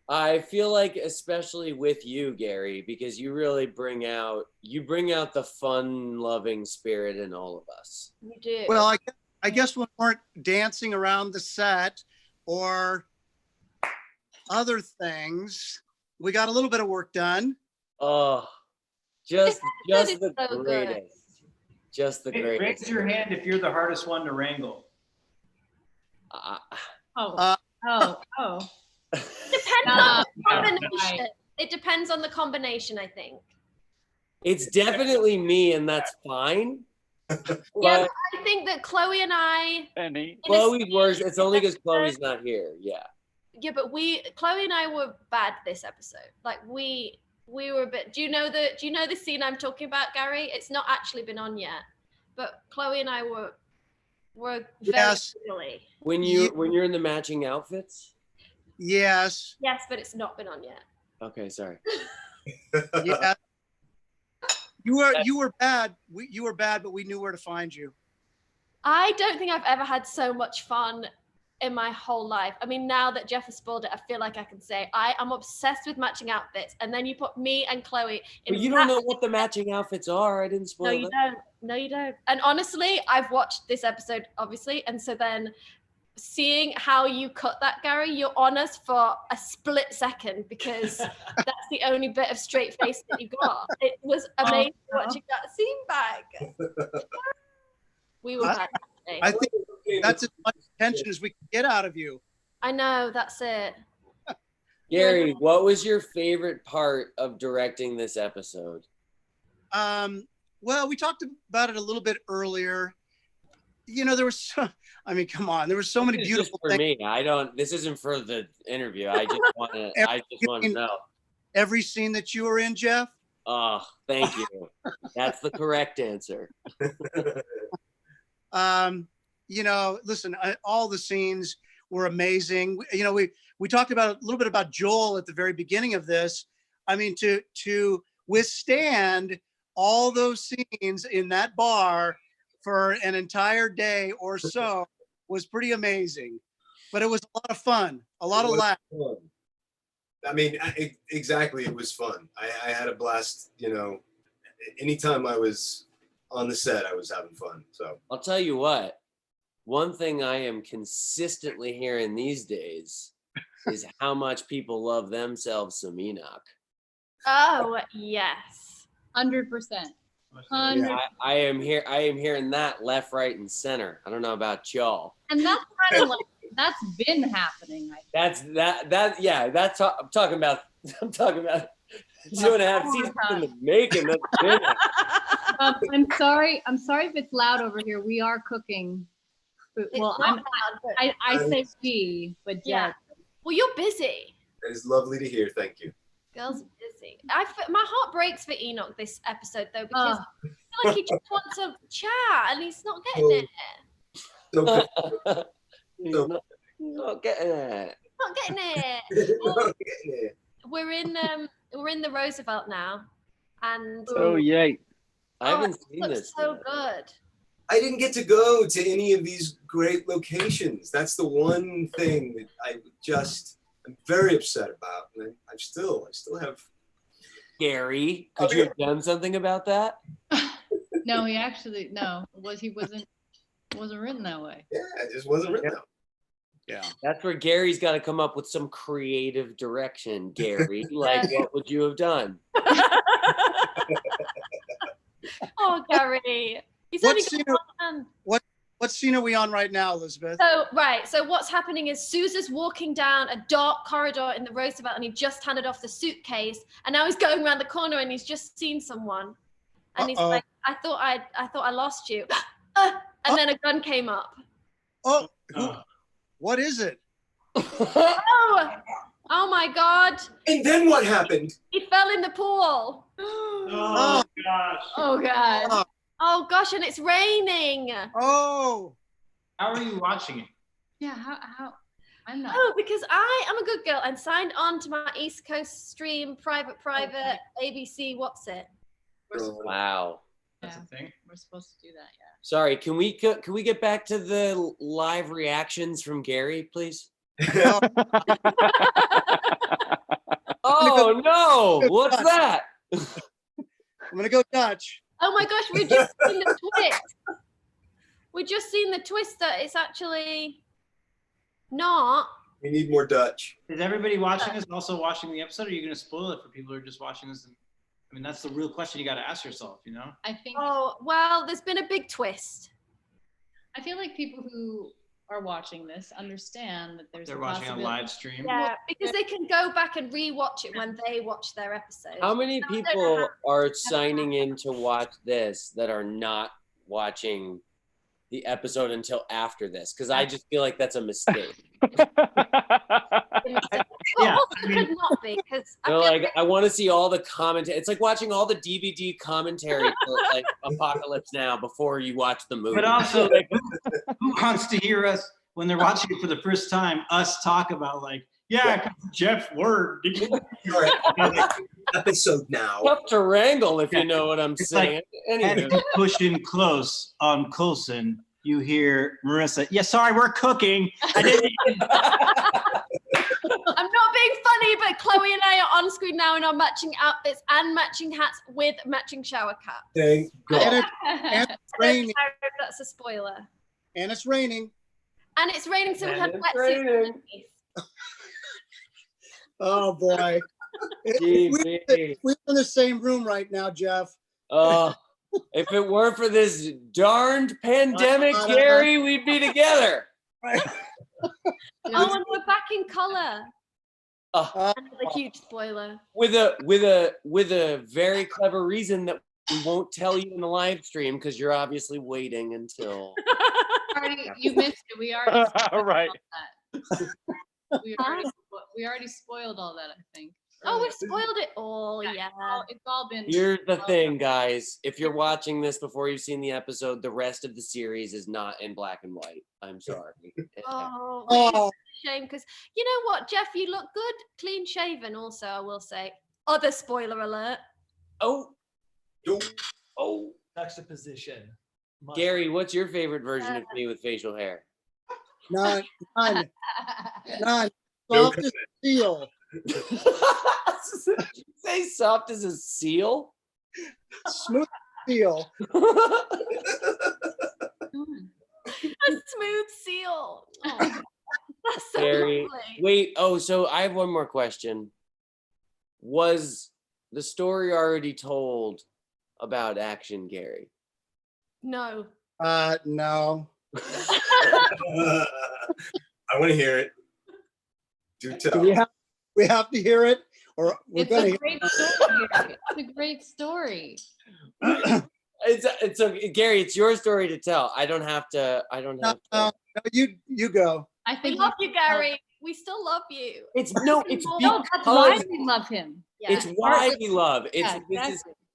I feel like, especially with you, Gary, because you really bring out the fun-loving spirit in all of us. You do. Well, I guess when we weren't dancing around the set or other things, we got a little bit of work done. Oh, just That is the so good. greatest. Just the greatest. Raise your hand if you're the hardest one to wrangle. Oh. Depends on the combination. It depends on the combination, I think. It's definitely me, and that's fine. Yeah, But but I think that Chloe and I. Penny. Chloe's worse. It's only because Chloe's not here. Yeah. Yeah, but Chloe and I were bad this episode. Like we were a bit. Do you know the scene I'm talking about, Gary? It's not actually been on yet, but Chloe and I were very Yes. silly. When you're in the matching outfits. Yes. Yes, but it's not been on yet. Okay, sorry. Yeah. You were bad. You were bad, but we knew where to find you. I don't think I've ever had so much fun in my whole life. I mean, now that Jeff has spoiled it, I feel like I can say I am obsessed with matching outfits. And then you put me and Chloe in. But you don't know what the matching outfits are. I didn't spoil No, you don't. No, you don't. And honestly, I've watched this episode, obviously. And so then seeing how you cut that, Gary, you're on us for a split second because that's the only bit of straight face that you got. It was amazing watching that scene back. We were bad. I think that's as much attention as we can get out of you. I know, that's it. Gary, what was your favorite part of directing this episode? Well, we talked about it a little bit earlier. You know, there was come on, there were so many beautiful for things. me. This isn't for the interview. I just want to know. Every scene that you were in, Jeff. Oh, thank you. That's the correct answer. You know, listen, all the scenes were amazing. You know, we talked about a little bit about Joel at the very beginning of this. I mean, to withstand all those scenes in that bar for an entire day or so was pretty amazing. But it was a lot of fun, a lot of laughs. I mean, exactly. It was fun. I had a blast. You know, anytime I was on the set, I was having fun. So I'll tell you what. One thing I am consistently hearing these days is how much people love themselves some Enoch. Oh, yes. 100%. I am hearing that left, right, and center. I don't know about y'all. And that's kind of like that's been happening. I think. I'm talking about 2.5 seasons in the making. That's been I'm sorry if it's loud over here. We are cooking. Well, I say we, but Yeah. Well, you're busy. that is lovely to hear. Thank you. Girls are busy. My heart breaks for Enoch this episode though because I feel like he just wants to chat and he's not getting it. So, He's not getting it. Not getting it. Well, yeah. we're in the Roosevelt now, and Oh yay! I haven't it seen looks this. so yet. good. I didn't get to go to any of these great locations. That's the one thing that I'm very upset about. And I still have. Gary, could you have done something about that? No, he wasn't. It wasn't written that way. Yeah, it just wasn't written that way. Yeah. That's where Gary's got to come up with some creative direction, Gary. Like, what would you have done? Oh, Gary. He's What only scene got one hand. What scene are we on right now, Elizabeth? So what's happening is Susa's walking down a dark corridor in the Roosevelt, and he just handed off the suitcase, and now he's going around the corner and he's just seen someone, and he's like, I thought I lost you, and then a gun came up. Oh, what is it? Oh my God! And then what happened? He fell in the pool. Oh gosh. Oh God. Oh gosh, and it's raining. Oh. How are you watching it? Yeah. How? I'm not. Oh, because I am a good girl and signed on to my East Coast stream, private, ABC. What's it? Wow. That's a thing. We're supposed to do that. Yeah. Sorry, can we get back to the live reactions from Gary, please? Oh no! What's that? I'm gonna go Dutch. Oh my gosh, we've just seen the twist. We've just seen the twist that it's actually not. We need more Dutch. Is everybody watching this also watching the episode? Or are you going to spoil it for people who are just watching this? I mean, that's the real question you got to ask yourself, you know? I think. Oh, well, there's been a big twist. I feel like people who are watching this understand that there's They're a watching a possibility. live stream. Yeah, because they can go back and rewatch it when they watch their episode. How many people are signing in to watch this that are not watching the episode until after this? Because I just feel like that's a mistake. Yeah, It could not be, because They're like, I want to see all the commentary. It's like watching all the DVD commentary for like Apocalypse Now before you watch the movie. But also, like, who wants to hear us when they're watching it for the first time? Us talk about like, yeah, Jeff Word. All right. Episode now. Tough to wrangle, if you know what I'm It's saying. As Anyway. you push in close on Coulson, you hear Marissa. Yeah, sorry, we're cooking. I didn't. I'm not being funny, but Chloe and I are on screen now in our matching outfits and matching hats with matching shower caps. Thank God. And it's raining. That's a spoiler. And it's raining. And it's raining, so we And have it's wetsuits raining. underneath. Oh boy. Gee, We're in the same room right now, Jeff. if it weren't for this darned pandemic, Gary, we'd be together. Right. Oh, and we're back in color. Uh, Another huge spoiler. with a very clever reason that we won't tell you in the live stream because you're obviously waiting until. You missed it. We already spoiled Right. all that. We already spoiled all that, I think. Oh, earlier. we've spoiled it all. Yeah. It's all been. Here's the thing, guys. If you're watching this before you've seen the episode, the rest of the series is not in black and white. I'm sorry. Oh, Oh, shame, because you know what, Jeff, you look good, clean shaven. Also, I will say, other spoiler alert. Oh, Yo. oh. Juxtaposition. Gary, what's your favorite version of me with facial hair? none. No Soft as steel. Say soft as a seal? Smooth as steel. A smooth seal. Oh, that's so Gary, lovely. wait. Oh, so I have one more question. Was the story already told about Action Gary? No. No. I want to hear it. Do Do tell. we have to hear it, or we're It's gonna a great story. It's a great story. It's okay, Gary. It's your story to tell. I don't have to. no, you go. I We think love you, Gary. We still love you. It's No, that's why because we love him. Yeah. it's why we love. Yeah,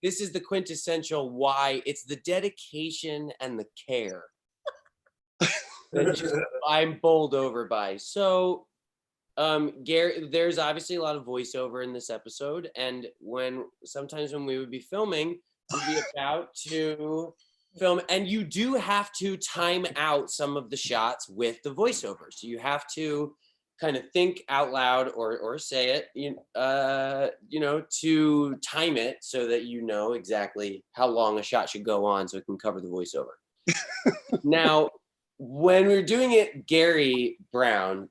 This is the quintessential why. It's the dedication and the care that just I'm bowled over by. So, Gary, there's obviously a lot of voiceover in this episode, and sometimes when we would be filming, we'd be about to film, and you do have to time out some of the shots with the voiceover. So you have to kind of think out loud or say it, to time it so that you know exactly how long a shot should go on so it can cover the voiceover. Now, when we were doing it, Gary Brown,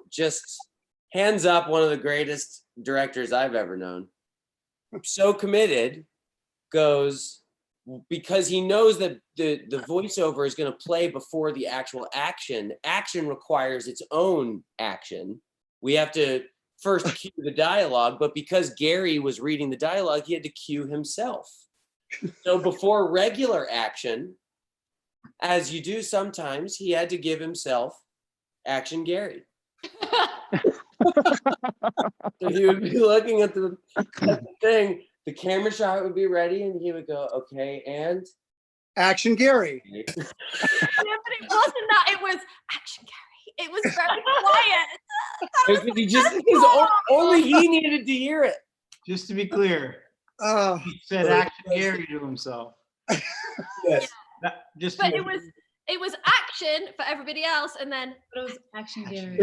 just hands up, one of the greatest directors I've ever known. So committed, goes, because he knows that the voiceover is going to play before the actual action. Action requires its own action. We have to first cue the dialogue, but because Gary was reading the dialogue, he had to cue himself. So before regular action, as you do sometimes, he had to give himself Action Gary. So he would be looking at the thing, the camera shot would be ready, and he would go, okay, and Action Gary. Yeah, but it wasn't that. It was Action Gary. It was very quiet. Because only he needed to hear it. Just to be clear, Oh, he said Action Gary to himself. Yes. Just But to it was action for everybody else, and then But it was Action Gary.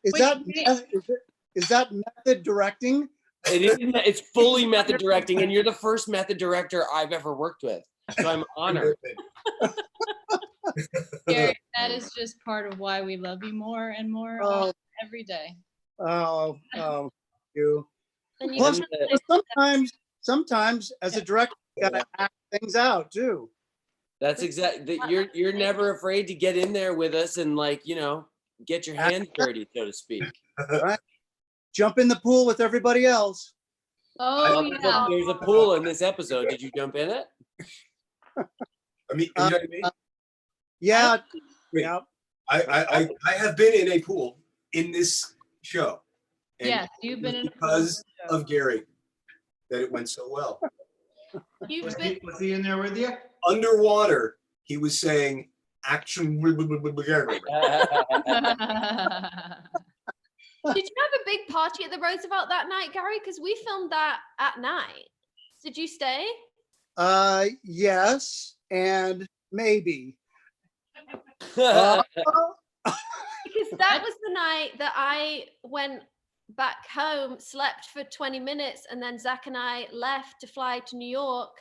is that method directing? It's fully method directing, and you're the first method director I've ever worked with. So I'm honored. Gary, that is just part of why we love you more and more every day. You. and you Plus, sometimes as a director, you gotta act things out too. That's exactly. You're never afraid to get in there with us and, like, you know, get your hands dirty, so to speak. Right? Jump in the pool with everybody else. Oh yeah. There's a pool in this episode. Did you jump in it? I mean, you know what I mean? Yeah. Wait. Yeah. I have been in a pool in this show. And Yes, you've been in a because pool. of Gary that it went so well. was he in there with you? Underwater, he was saying action. Did you have a big party at the Roosevelt that night, Gary? Because we filmed that at night. Did you stay? Yes, and maybe. Because that was the night that I went back home, slept for 20 minutes, and then Zach and I left to fly to New York.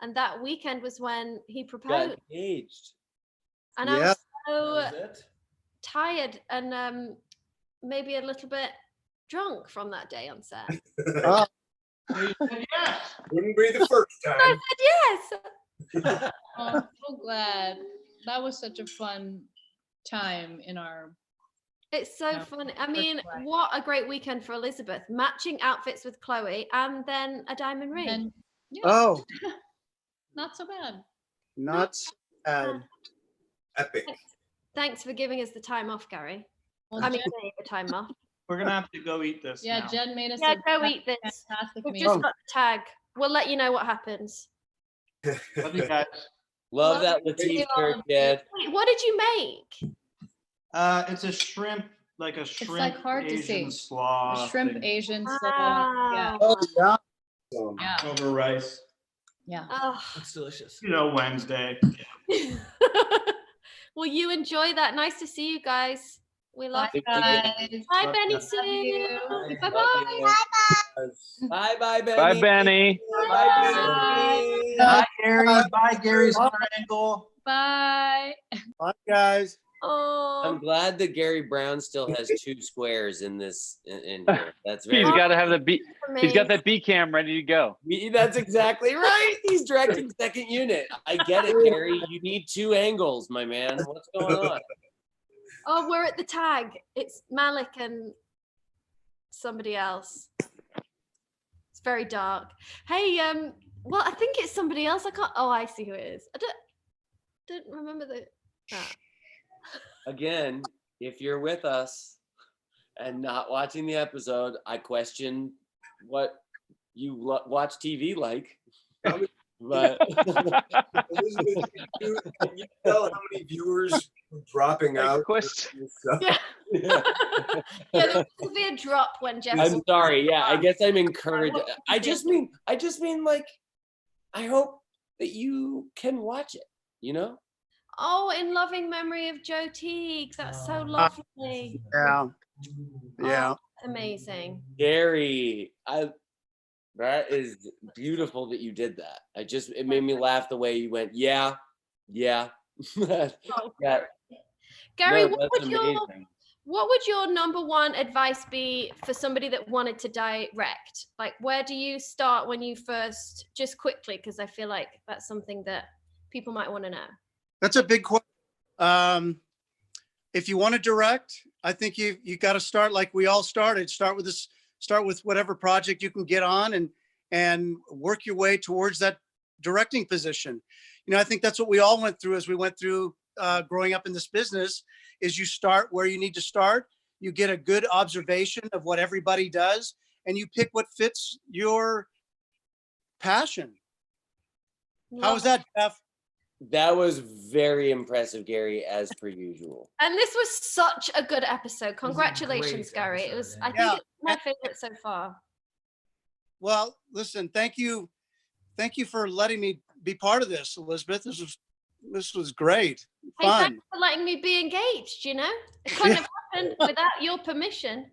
And that weekend was when he proposed. Got engaged. And I Yeah. was That so was it. tired and maybe a little bit drunk from that day on set. Oh, Yes. Wouldn't be the first I time. said yes. Oh, I'm so glad. That was such a fun time in our. It's so No, funny. I that's mean, right. what a great weekend for Elizabeth. Matching outfits with Chloe and then a diamond ring. And yeah, oh, not so bad. not so bad. Epic. Thanks for giving us the time off, Gary. Well, I mean, Jen, the time off. We're gonna have to go eat this. yeah, now. Jen made us. Yeah, a go eat this. fantastic We've meal. just got the tag. We'll let you know what happens. Love you guys. Love that Love Latif you all. shirt, Dad. Wait, what did you make? It's a shrimp, like a shrimp like hard to Asian see. slaw. A shrimp thing Asian slaw. Yeah, Oh, yeah. yeah, over rice. yeah. Oh. It's delicious. You know, Wednesday. Well, you enjoy that. Nice to see you guys. We love Bye, you. guys. Bye, Benny Love Sue. you. Bye Bye-bye. Bye, bye, Benny. Bye, Benny. Bye. Bye, Gary. Bye, Gary's triangle. Bye. Bye, guys. I'm Oh, glad that Gary Brown still has 2 squares in this in here. That's very. He's got to have the B. He's got amazing. that B cam ready to go. That's exactly right. He's directing second unit. I get it, Gary. You need 2 angles, my man. What's going on? Oh, we're at the tag. It's Malik and somebody else. It's very dark. Hey, well, I think it's somebody else. I can't. Oh, I see who it is. I don't remember the. Again, if you're with us and not watching the episode, I question what you watch TV like. But Elizabeth, can you tell how many viewers are dropping out? Question. Yeah. Yeah, there will be a drop when Jeff. I'm sorry. Yeah, I guess I'm encouraged. I just mean like, I hope that you can watch it, you know? Oh, in loving memory of Joe Teague. That's so lovely. Yeah. Yeah. Oh, amazing. Gary, That is beautiful that you did that. It made me laugh the way you went, yeah. Oh, Yeah. Gary, No, that's amazing. what would your number one advice be for somebody that wanted to direct? Like, where do you start when you first, just quickly, because I feel like that's something that people might want to know. That's a big question. If you want to direct, I think you got to start like we all started. Start with whatever project you can get on and work your way towards that directing position. You know, I think that's what we all went through as we went through growing up in this business, is you start where you need to start. You get a good observation of what everybody does, and you pick what fits your passion. How was that, Jeff? That was very impressive, Gary, as per usual. And this was such a good episode. Congratulations, Gary. It was, I think it's my favorite so far. Well, listen, thank you for letting me be part of this, Elizabeth. This was great. Hey, Fun. thanks for letting me be engaged, you know? It couldn't have happened without your permission.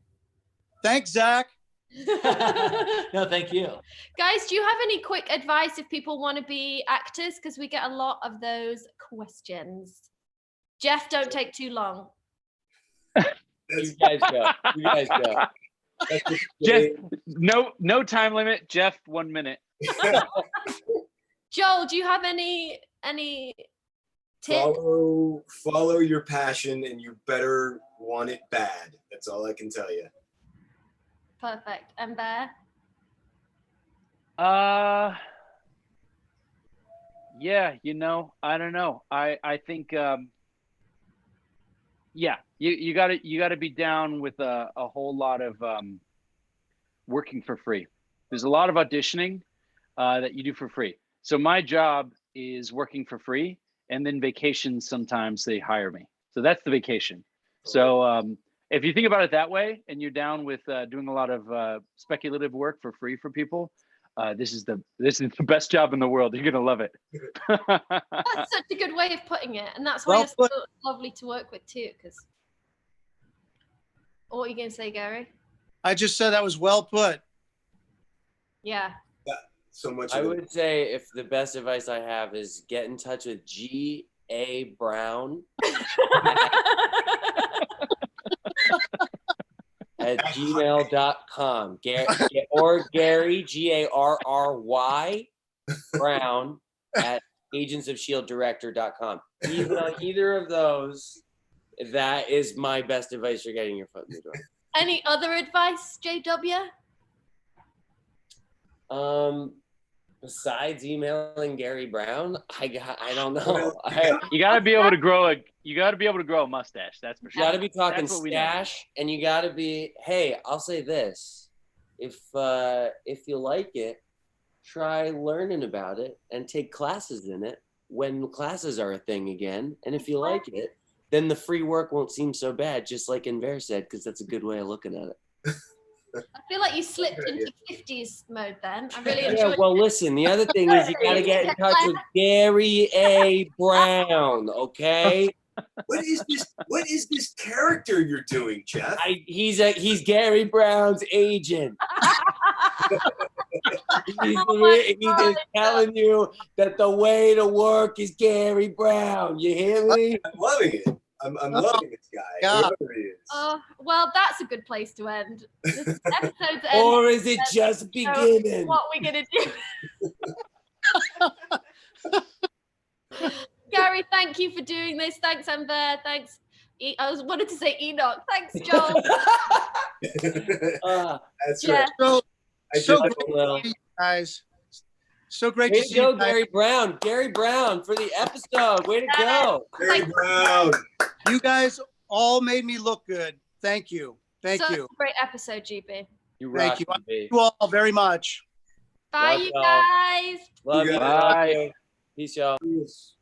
Thanks, Zach. No, thank you. Guys, do you have any quick advice if people want to be actors? Because we get a lot of those questions. Jeff, don't take too long. You guys go. Jeff, no time limit. Jeff, 1 minute. Joel, do you have any tips? Follow your passion, and you better want it bad. That's all I can tell you. Perfect. And Bear? Yeah, I don't know. I think you gotta be down with a whole lot of working for free. There's a lot of auditioning that you do for free. So my job is working for free, and then vacations, sometimes they hire me. So that's the vacation. So if you think about it that way, and you're down with doing a lot of speculative work for free for people, this is the best job in the world. You're gonna love it. That's such a good way of putting it, and that's why it's so lovely to work with too. Because, what are you gonna say, Gary? I just said that was well put. Yeah. So much. I would say if the best advice I have is get in touch with G.A. Brown at gmail.com. Or Gary, Garry, Brown at agentsofshielddirector.com. Either of those, that is my best advice for getting your foot in the door. Any other advice, JW? Besides emailing Gary Brown, I don't know. You got to be able to grow a mustache. That's for sure. You got to be talking stash, and you got to be. Hey, I'll say this: if you like it, try learning about it and take classes in it when classes are a thing again. And if you like it, then the free work won't seem so bad. Just like Inver said, because that's a good way of looking at it. I feel like you slipped into 50s mode then. I really enjoyed it. Well, listen, the other thing is you got to get in touch with Gary A. Brown, okay? What is this character you're doing, Jeff? He's Gary Brown's agent. He's just telling you that the way to work is Gary Brown. You hear me? I'm loving it. I'm loving this guy. Yeah. Whoever he is. Well, that's a good place to end. This episode's Or is it just beginning? What are we gonna do? Gary, thank you for doing this. Thanks, Amber. Thanks. I wanted to say Enoch. Thanks, Joel. That's Yeah. right. So great to see you guys. So great Way to to see go, you guys. Gary Brown. Gary Brown for the episode. Way to go. Gary Brown. You guys all made me look good. Thank you. Thank you. Great episode, GB. You Thank rock, you. GB. Thank you all very much. Bye, Love you y'all. guys. Love you. Bye. Peace, y'all. Peace.